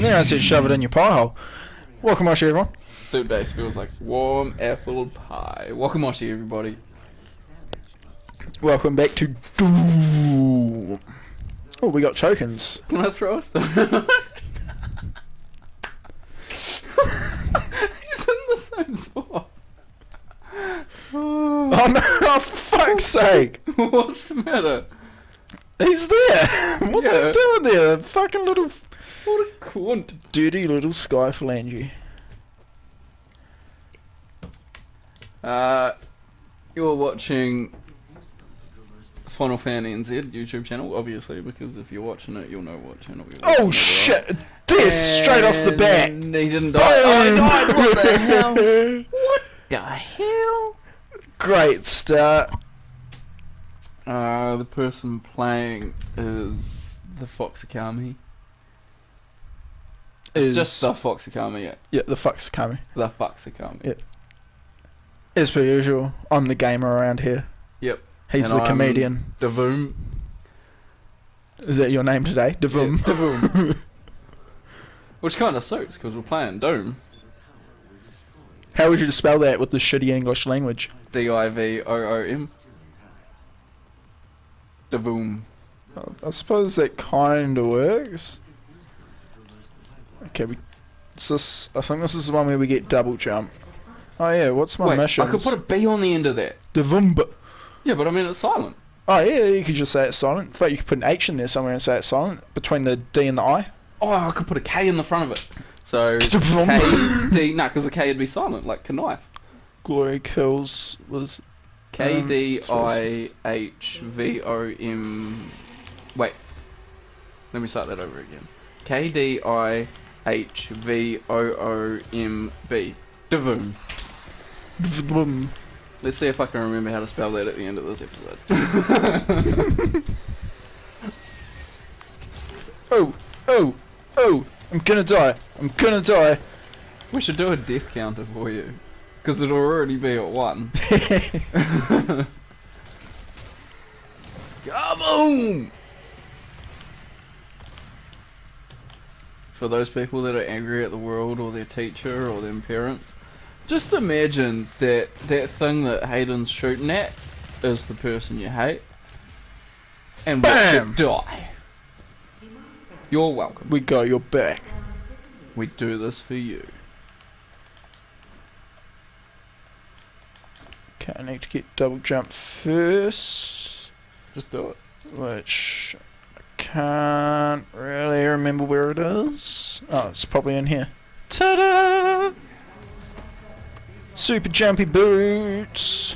Yeah, I said shove it in your pie hole. Waka-mushie, everyone. Dude, base feels like warm apple pie. Waka-mushie, everybody. Welcome back to Doom. Oh, we got tokens. Can I throw us though? He's in the same spot. Oh no, oh, for fuck's sake. What's the matter? He's there. What's Yeah. he doing there? Fucking little... What a cunt. dirty little skyphalange. You're watching Final Fan NZ YouTube channel, obviously, because if you're watching it, you'll know what channel you're watching. Oh shit! Death straight off the bat. And he didn't die. Oh, he died. What the hell? What the hell? Great start. The person playing is the Foxakami. It's just the Foxakami, yeah. Yeah, the fuck's coming. The Foxakami. Yeah. As per usual, I'm the gamer around here. Yep. He's And the I'm comedian. Davoom. Is that your name today? Davoom? Yeah, Davoom. Which kind of suits, because we're playing Doom. How would you spell that with the shitty English language? D-I-V-O-O-M. Davoom. I suppose that kinda works. Okay, I think this is the one where we get double jump. Oh yeah, what's my Wait, mission? I could put a B on the end of that. Davoomba. Yeah, but I mean it's silent. Oh yeah, you could just say it's silent. In fact, you could put an H in there somewhere and say it's silent. Between the D and the I. Oh, I could put a K in the front of it. So, Davoom. K-D... Nah, because the K would be silent, like knife. Glory kills was... K-D-I-H-V-O-M... Wait. Let me start that over again. K-D-I-H-V-O-O-M-B. Davoom. Davoom. Let's see if I can remember how to spell that at the end of this episode. Oh, oh, oh, I'm gonna die. I'm gonna die. We should do a death counter for you. Because it'll already be at 1. Kaboom! For those people that are angry at the world or their teacher or their parents, just imagine that that thing that Hayden's shooting at is the person you hate. And watch Bam! it die. You're welcome. We got your back. We do this for you. Okay, I need to get double jump first. Just do it. Which I can't really remember where it is. Oh, it's probably in here. Ta-da! Super jumpy boots.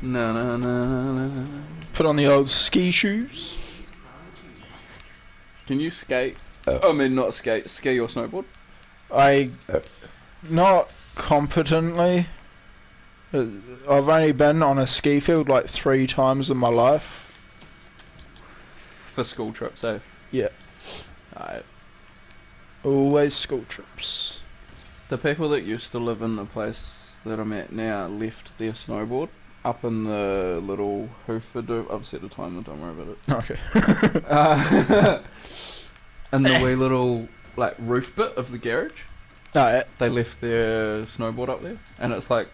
No, no, no, no, no. Put on the old ski shoes. Can you skate? I mean, not skate, ski or snowboard? Not competently. I've only been on a ski field like 3 times in my life. For school trips, eh? Yeah. Alright. Always school trips. The people that used to live in the place that I'm at now left their snowboard up in the little hoofer. I've set the timer, don't worry about it. Okay. And the wee little like roof bit of the garage. Alright. They left their snowboard up there, and it's like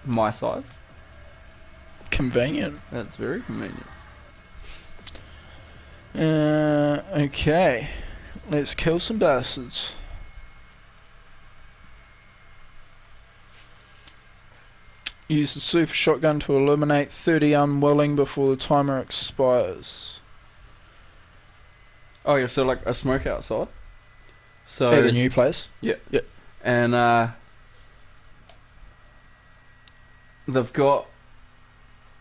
my size. Convenient. That's very convenient. Okay. Let's kill some bastards. Use the super shotgun to eliminate 30 unwilling before the timer expires. Oh yeah, so like a smoke outside. So At the new place? yeah, Yeah. and they've got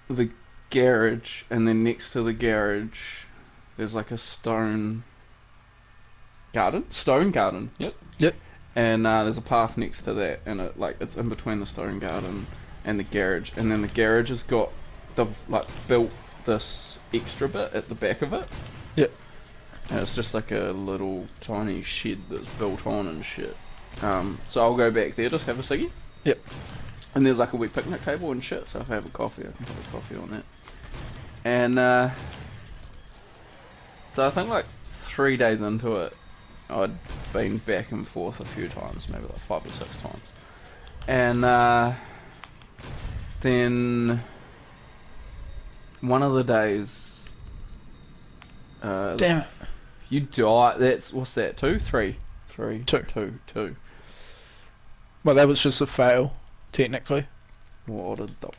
the garage, and then next to the garage, there's like a stone garden. Yep. Yep. And there's a path next to that, and it's in between the stone garden and the garage, and then the garage has got built this extra bit at the back of it. Yep. And it's just like a little tiny shed that's built on and shit. So I'll go back there to have a ciggy. Yep. And there's like a wee picnic table and shit, so if I have a coffee, I can have a coffee on that. And so I think like 3 days into it, I'd been back and forth a few times, maybe like 5 or 6 times. And then one of the days, Damn it. you die. That's what's that? 2, 3, 3, Two. 2. Well, that was just a fail, technically. What a dog.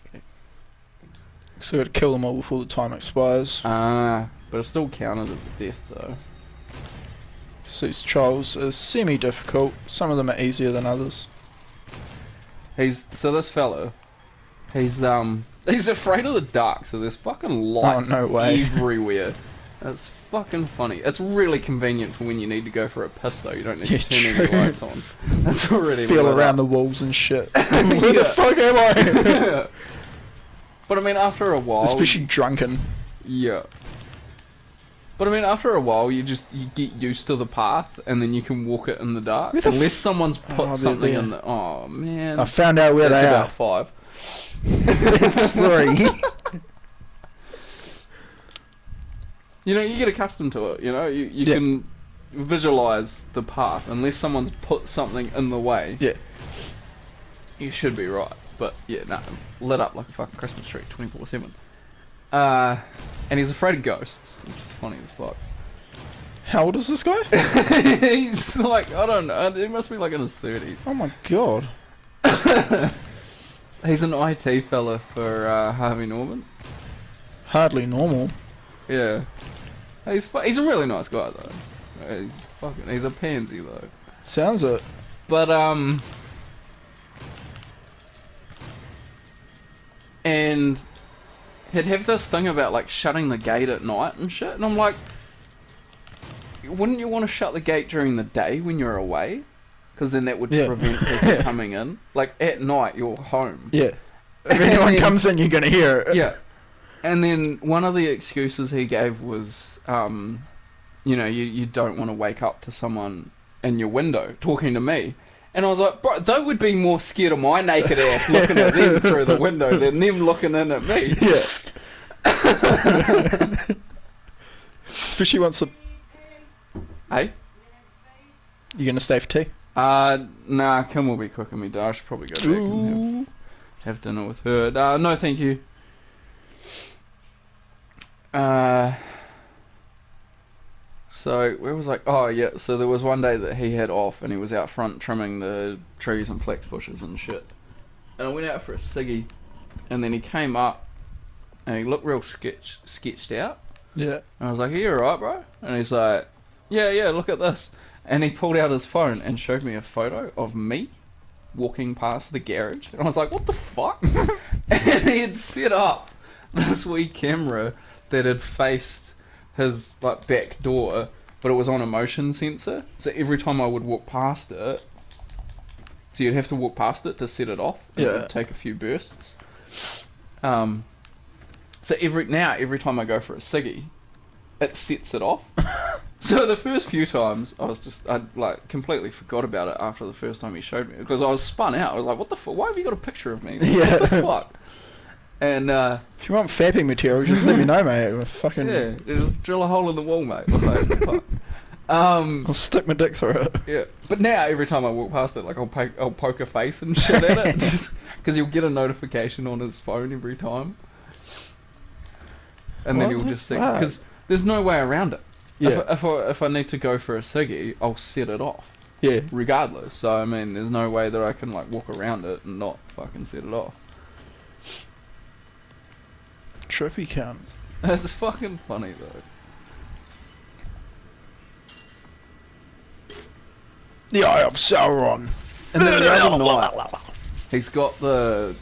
So we got to kill them all before the time expires. But it still counted as a death though. So these trials are semi-difficult. Some of them are easier than others. So this fellow, he's afraid of the dark. So there's fucking lights no way. everywhere. It's fucking funny. It's really convenient for when you need to go for a piss though. You don't need to turn any true. lights on. That's already Feel lit around up. the walls and shit. Where the fuck am I? But I mean, after a while, Especially drunken. yeah. But I mean, after a while, you get used to the path, and then you can walk it in the dark. Where the Unless someone's put they're something there. in the. Oh man. I found out where That's they about are. 5. It's 3. You know, you get accustomed to it. You know, you Yeah. can visualize the path. Unless someone's put something in the way, Yeah. you should be right. But yeah, no, lit up like a fucking Christmas tree, 24/7. And he's afraid of ghosts, which is funny as fuck. How old is this guy? He's like, I don't know, he must be like in his 30s. Oh my god. He's an IT fella for Harvey Norman. Hardly normal. Yeah. He's a really nice guy though. He's a pansy though. Sounds it. But and he'd have this thing about like shutting the gate at night and shit, and I'm like, wouldn't you want to shut the gate during the day when you're away? Because then that would Yeah. prevent people coming in. Like at night, you're home. Yeah. If anyone comes in, you're gonna hear it. Yeah. And then one of the excuses he gave was, you know, you don't want to wake up to someone in your window talking to me. And I was like, bro, they would be more scared of my naked ass looking at them through the window than them looking in at me. Yeah. Especially once Hey? you're gonna stay for tea. Nah, Kim will be cooking me dinner. I should probably go back and have dinner with her. No, thank you. So where was I? Oh yeah, so there was one day that he had off and he was out front trimming the trees and flex bushes and shit. And I went out for a ciggy, and then he came up and he looked real sketched out. Yeah. And I was like, "Are you alright, bro?" And he's like, "Yeah, look at this." And he pulled out his phone and showed me a photo of me walking past the garage. And I was like, "What the fuck?" And he had set up this wee camera that had faced his like back door, but it was on a motion sensor. So every time I would walk past it, so you'd have to walk past it to set it off. And It Yeah. would take a few bursts. So every time I go for a ciggy, it sets it off. So the first few times, I like completely forgot about it after the first time he showed me, because I was spun out. I was like, "What the fuck? Why have you got a picture of me? Yeah. What the fuck?" And If you want fapping material, just let me know, mate. We're fucking. yeah, just drill a hole in the wall, mate. Like, fuck. I'll stick my dick through it. Yeah, but now every time I walk past it, like I'll poke a face and shit at it, just because he'll get a notification on his phone every time, and then What he'll the just see, fuck? because there's no way around it. Yeah. If I need to go for a ciggy, I'll set it off Yeah. regardless. So I mean, there's no way that I can like walk around it and not fucking set it off. Trippy cunt. It's fucking funny though. The Eye of Sauron. And then the other night, he's got the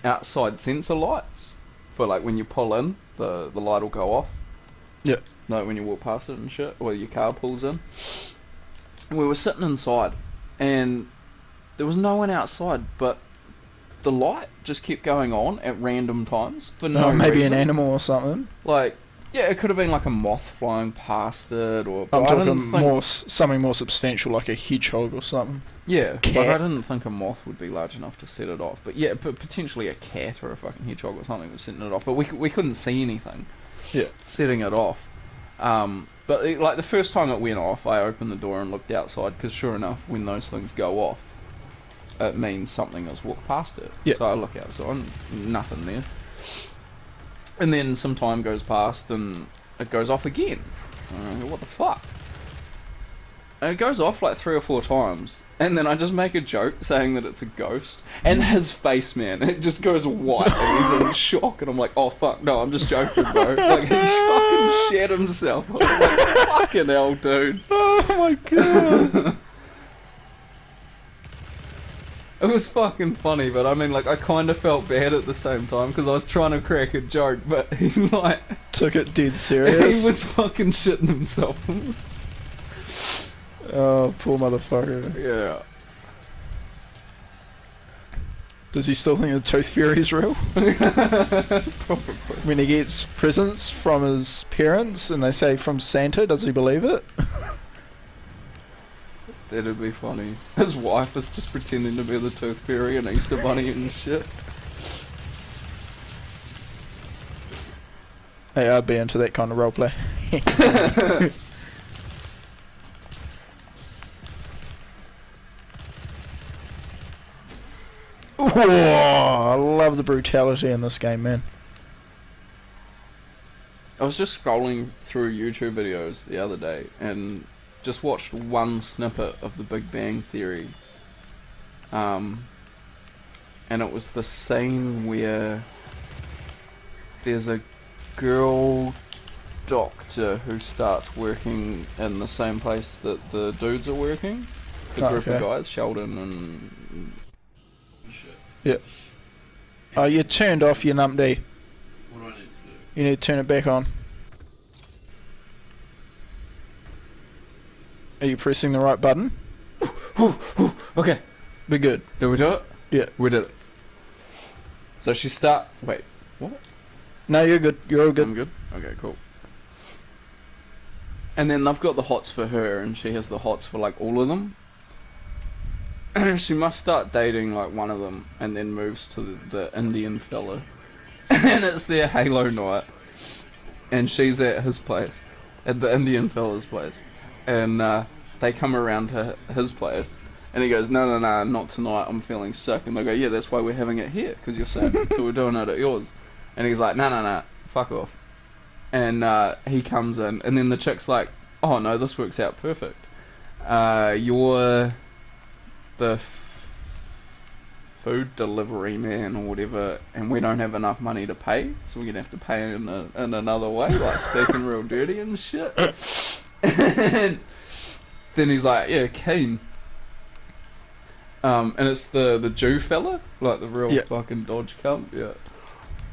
outside sensor lights for like when you pull in, the light will go off. Yeah. Like when you walk past it and shit, or your car pulls in. We were sitting inside, and there was no one outside, but the light just kept going on at random times for no Maybe reason. an animal or something. Like, yeah, it could have been like a moth flying past it, or. I'm but I didn't talking think- more something more substantial, like a hedgehog or something. Yeah, Cat. like I didn't think a moth would be large enough to set it off. But yeah, potentially a cat or a fucking hedgehog or something was setting it off. But we couldn't see anything Yeah. setting it off. But like the first time it went off, I opened the door and looked outside, because sure enough, when those things go off, it means something has walked past it. Yep. So I look outside, nothing there. And then some time goes past and it goes off again. I go, what the fuck? And it goes off like 3 or 4 times. And then I just make a joke saying that it's a ghost. And his face, man, it just goes white and he's in shock. And I'm like, oh fuck, no, I'm just joking, bro. Like, he fucking shat himself. I was like, fucking hell, dude. Oh my god. It was fucking funny, but I mean, like, I kind of felt bad at the same time because I was trying to crack a joke, but he, like... Took it dead serious. He was fucking shitting himself. Oh, poor motherfucker. Yeah. Does he still think the Tooth Fairy's real? Probably. When he gets presents from his parents and they say from Santa, does he believe it? That'd be funny. His wife is just pretending to be the Tooth Fairy and Easter Bunny and shit. Hey, I'd be into that kind of roleplay. Oh, I love the brutality in this game, man. I was just scrolling through YouTube videos the other day and just watched one snippet of the Big Bang Theory. And it was the scene where there's a girl doctor who starts working in the same place that the dudes are working. The group of guys, Sheldon and... Yep. Oh, you turned off your numpty. What do I need to do? You need to turn it back on. Are you pressing the right button? Okay. Be good. Did we do it? Yeah. We did it. So she wait, what? No, you're good. You're all good. I'm good? Okay, cool. And then I've got the hots for her and she has the hots for like all of them. She must start dating like one of them and then moves to the Indian fella. And it's their Halo night. And she's at his place. At the Indian fella's place. And they come around to his place. And he goes, no, not tonight, I'm feeling sick. And they go, yeah, that's why we're having it here, because you're sick. So we're doing it at yours. And he's like, no, fuck off. And he comes in, and then the chick's like, oh no, this works out perfect. You're the food delivery man or whatever, and we don't have enough money to pay, so we're gonna have to pay in another way, like speaking real dirty and shit. And then he's like, yeah, keen. And it's the Jew fella, like the real fucking dodge cunt, yeah.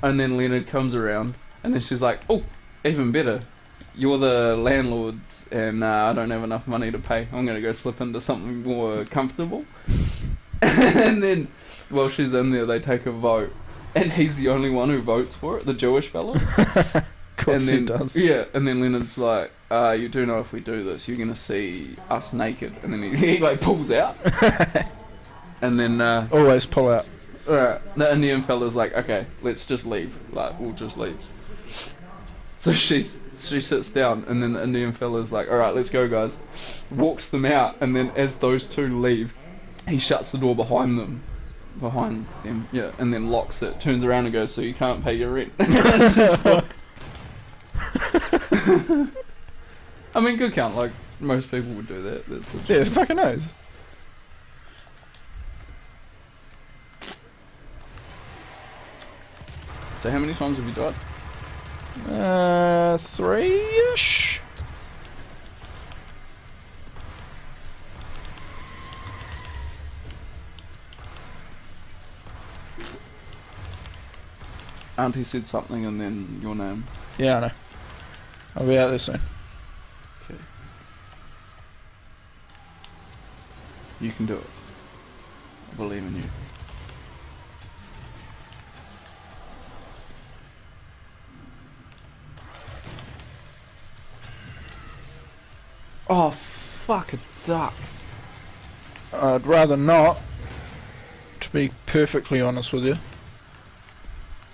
And then Leonard comes around, and then she's like, oh, even better. You're the landlords, and I don't have enough money to pay. I'm gonna go slip into something more comfortable. And then, while she's in there, they take a vote, and he's the only one who votes for it, the Jewish fella. Of course he does. Yeah, and then Leonard's like, you do know if we do this, you're gonna see us naked. And then he like pulls out. And then always pull out. Alright, the Indian fella's like, okay, let's just leave. Like, we'll just leave. So she sits down, and then the Indian fella's like, alright, let's go, guys. Walks them out, and then as those two leave, he shuts the door behind them. Yeah, and then locks it, turns around and goes, so you can't pay your rent. Just walks. I mean, good count, like, most people would do that. That's the Yeah, fucking knows. So how many times have you died? 3-ish? Auntie said something and then your name. Yeah, I know. I'll be out there soon. Okay. You can do it. I believe in you. Oh, fuck a duck. I'd rather not, to be perfectly honest with you.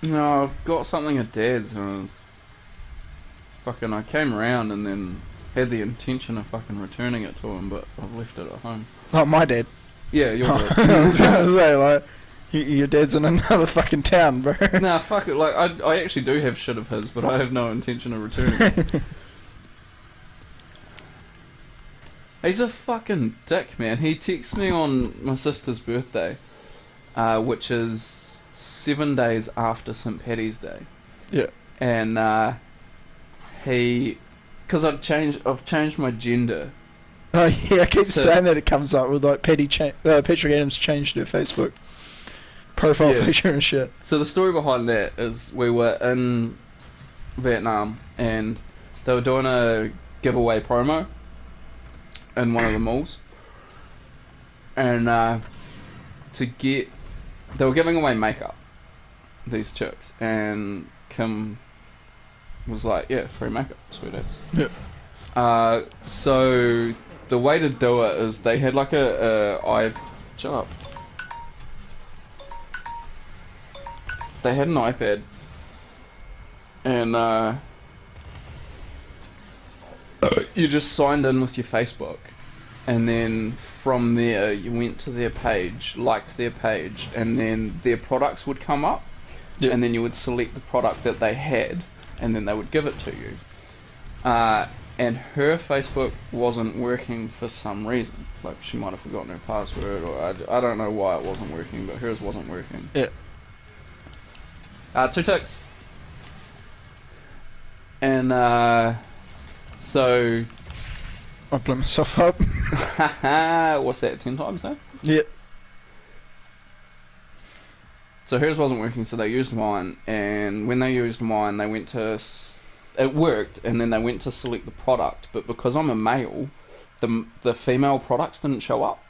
No, I've got something at Dad's and it's fucking, I came around and then Had the intention of fucking returning it to him, but I've left it at home. Oh, my dad. Yeah, you're I was gonna say, like, your dad's in another fucking town, bro. Nah, fuck it. Like, I actually do have shit of his, but I have no intention of returning it. He's a fucking dick, man. He texts me on my sister's birthday, which is 7 days after St. Paddy's Day. Yeah. And because I've changed my gender. Oh yeah, I keep So- saying that it comes up with like Patrick Adams changed her Facebook profile Yeah. picture and shit. So the story behind that is we were in Vietnam and they were doing a giveaway promo in one of the malls, and they were giving away makeup, these chicks, and Kim was like, yeah, free makeup, sweet ass. Yeah. So the way to do it is they had like shut up. They had an iPad, and you just signed in with your Facebook, and then from there you went to their page, liked their page, and then their products would come up, Yeah. and then you would select the product that they had, and then they would give it to you. And her Facebook wasn't working for some reason. Like, she might have forgotten her password, or I don't know why it wasn't working, but hers wasn't working. Yeah. 2 ticks. And so I blew myself up. what's that, 10 times now? Yeah. So hers wasn't working, so they used mine, and when they used mine, they went to it worked, and then they went to select the product, but because I'm a male, the female products didn't show up.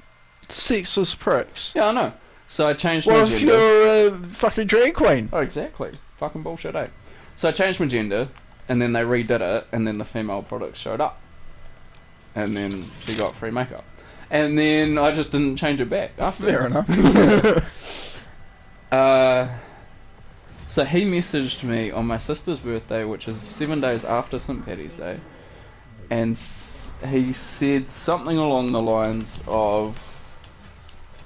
Sexist pricks. Yeah, I know. So I changed my What gender. if you're a fucking drag queen? Oh, exactly. Fucking bullshit, eh? So I changed my gender, and then they redid it, and then the female products showed up. And then she got free makeup. And then I just didn't change it back after. Fair enough. So he messaged me on my sister's birthday, which is 7 days after St. Paddy's Day, and he said something along the lines of,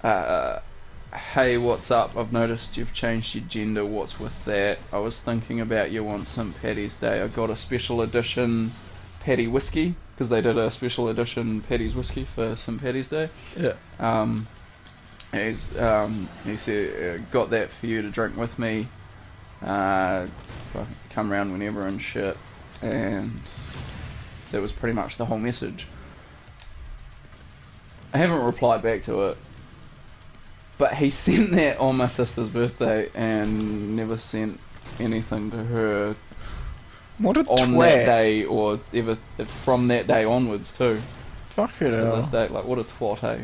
hey, what's up? I've noticed you've changed your gender. What's with that? I was thinking about you on St. Paddy's Day. I got a special edition Paddy whiskey, because they did a special edition Paddy's whiskey for St. Paddy's Day. Yeah. He said, got that for you to drink with me. Come round whenever and shit. And that was pretty much the whole message. I haven't replied back to it, but he sent that on my sister's birthday and never sent anything to her What a on twat. that day, or ever from that day onwards too. Fuck it To this hell. day, like, what a twat, eh?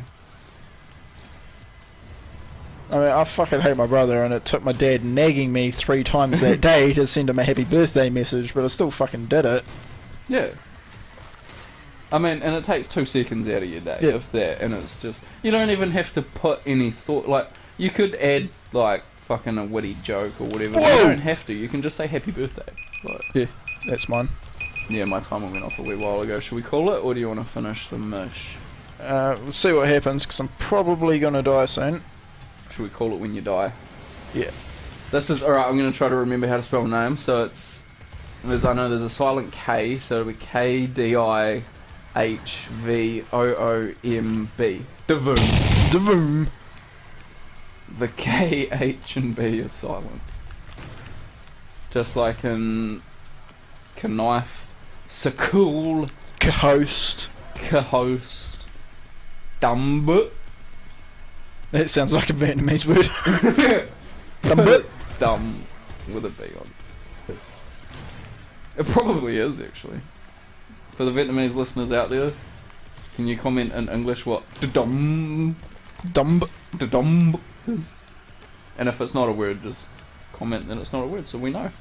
I mean, I fucking hate my brother, and it took my dad nagging me 3 times that day to send him a happy birthday message, but I still fucking did it. Yeah. I mean, and it takes 2 seconds out of your day, Yeah. if that, and it's just, you don't even have to put any thought, like, you could add, like, fucking a witty joke or whatever, but you Whoa! don't have to, you can just say happy birthday. Like, Yeah, that's mine. yeah, my timer went off a wee while ago. Should we call it, or do you want to finish the mish? We'll see what happens, because I'm probably gonna die soon. Should we call it when you die? Yeah. This is, alright, I'm going to try to remember how to spell name, so I know there's a silent K, so it'll be KDIHVOOMB. Divoom. Davoom. The K, H and B is silent. Just like in knife, Sakul, Host. Kahost, Dumb. That sounds like a Vietnamese word. Dumb. It's dumb with a B on it. It probably is, actually. For the Vietnamese listeners out there, can you comment in English what da-dum Dumb. is? And if it's not a word, just comment that it's not a word, so we know.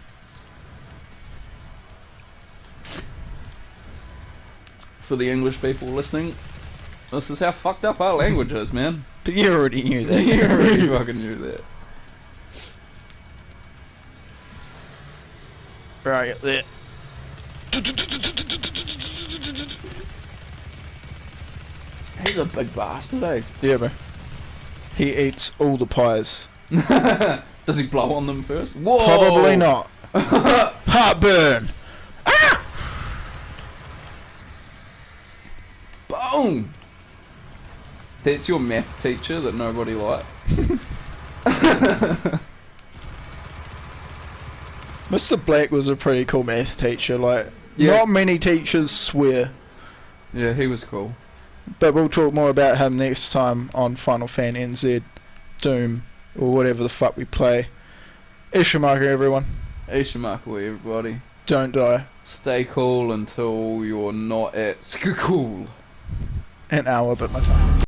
For the English people listening, this is how fucked up our language is, man. But you already knew that. You already fucking knew that. Right, there. He's a big bastard, eh? Yeah, bro. He eats all the pies. Does he blow on them first? Whoa! Probably not. Heartburn! Ah! Boom! That's your math teacher that nobody likes. Mr. Black was a pretty cool math teacher, like, Yeah. not many teachers swear. Yeah, he was cool. But we'll talk more about him next time on Final Fan NZ, Doom, or whatever the fuck we play. Ishamaka, everyone. Ishimakui, everybody. Don't die. Stay cool until you're not at school. An hour, but my time.